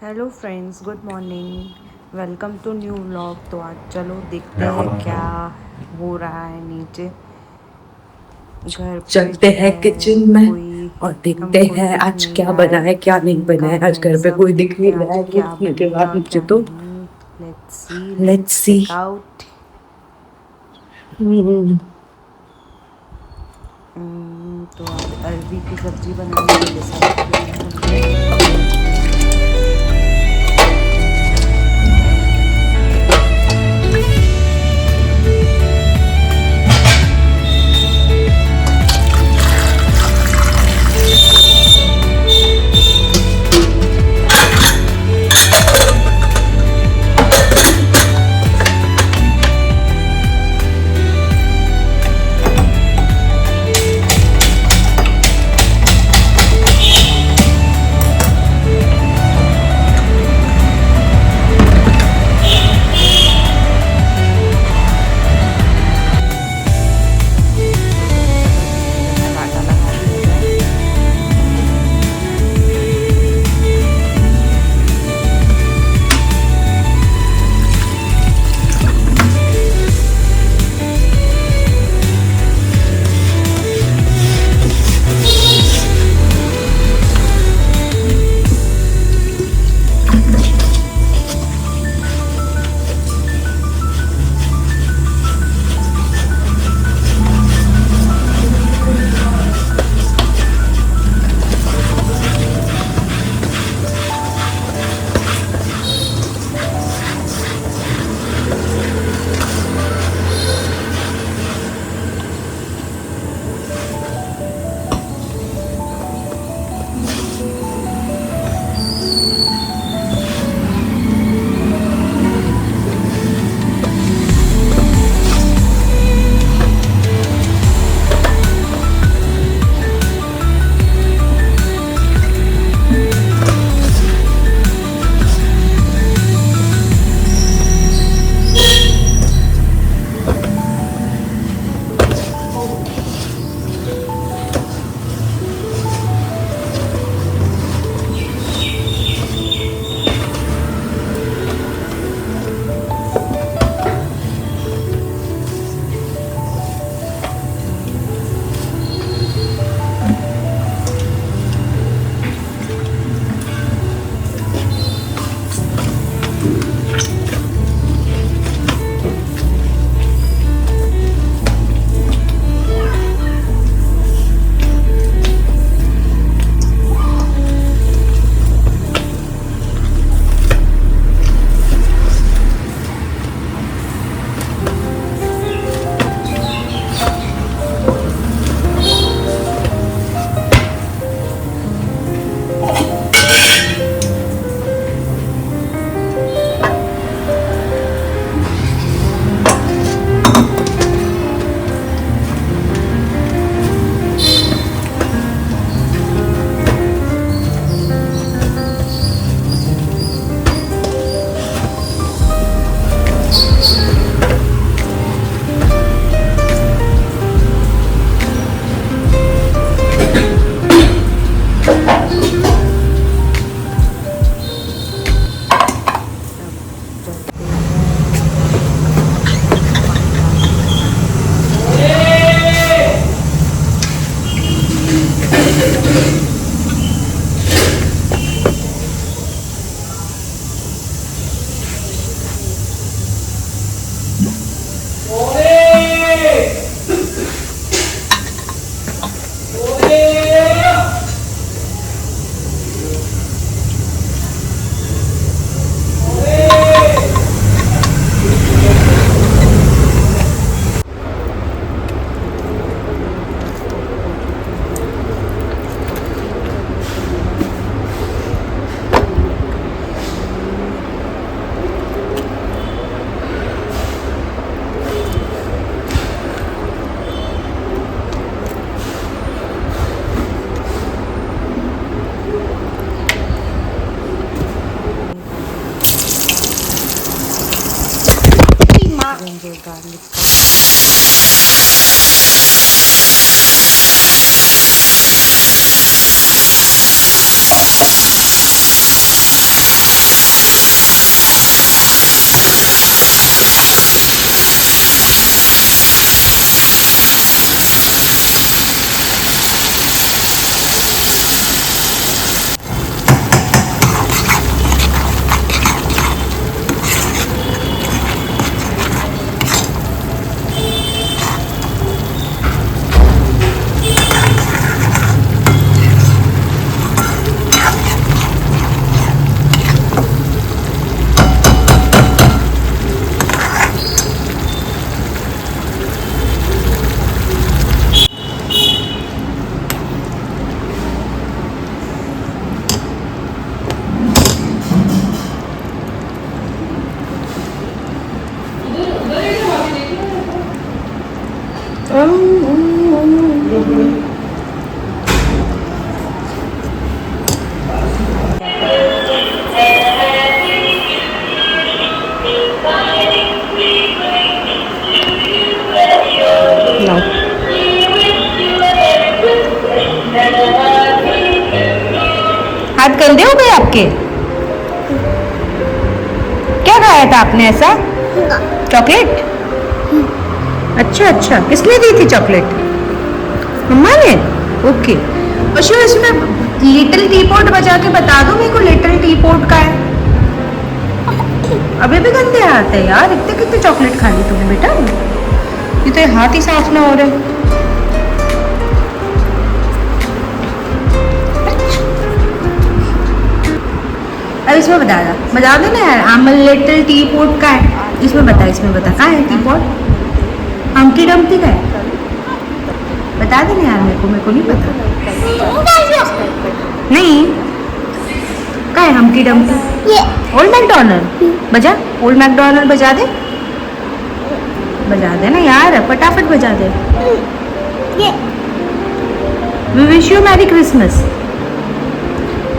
Hello friends, good morning. Welcome to new vlog. तो आज चलो देखते हैं क्या हो रहा है नीचे घर पे चलते जो हैं है। किचन में कोई और देखते हमको हैं दिख आज नहीं क्या रहा बना है। है क्या नहीं बना है। काम आज में घर पे सब कोई दिख देखते नहीं हैं रहा आज है क्या देखने के बाद बनेगा मुझे क्या तो। नहीं। Let's see, let's let's see. Check out. तो आज अरबी की सब्जी बनाने की डिसाइड किया है हमने। तड़का लगा दिया जाए। अब चलते हैं पानी डालने के लिए। ऑलमोस्ट कुक हो चुके हैं। इसको ठीक कर लेते हैं। ये हमारा मसाला जिंजर गार्लिक का। दांत गंदे हो गए आपके? क्या खाया था आपने ऐसा? चॉकलेट? अच्छा अच्छा, किसने दी थी चॉकलेट? मम्मा ने? ओके। पशु इसमें लिटिल टी पॉट बजा के बता दो मेरे को, लिटिल टी पॉट का है। अभी भी गंदे हाथ है यार, इतने कितने चॉकलेट खा ली तूने बेटा? ये तो हाथ ही साफ ना हो रहे। अब इसमें बता देना यार, आम लिटिल टी पॉट का है। इसमें बता कहाँ है टी पॉट? हम्टी डम्टी का है? बता देना यार, मेरे को नहीं पता। नहीं कहाँ है हम्टी डम्टी? ये ओल्ड मैकडॉनल्ड। बजा, ओल्ड मैकडॉनल्ड बजा दे ना यार, फटाफट बजा दे। We wish you merry Christmas.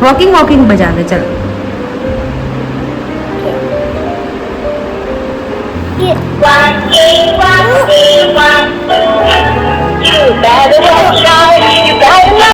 Walking बजा दे चल। You better watch out, you better